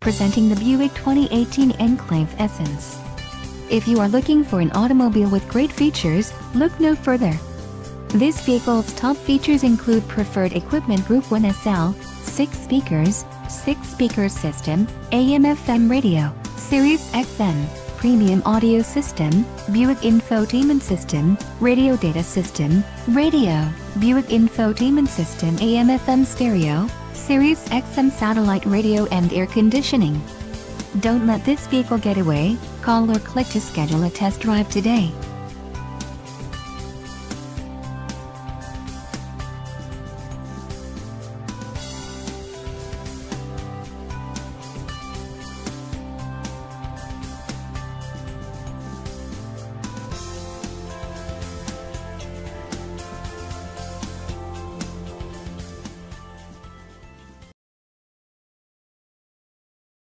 presenting the Buick 2018 Enclave Essence. If you are looking for an automobile with great features, look no further. This vehicle's top features include preferred equipment Group 1 SL, 6 speakers, 6-speaker system, AM/FM radio, Sirius XM, premium audio system, Buick infotainment system, radio data system, radio, Buick infotainment system AM/FM stereo, Sirius XM satellite radio and air conditioning. Don't let this vehicle get away. Call or click to schedule a test drive today.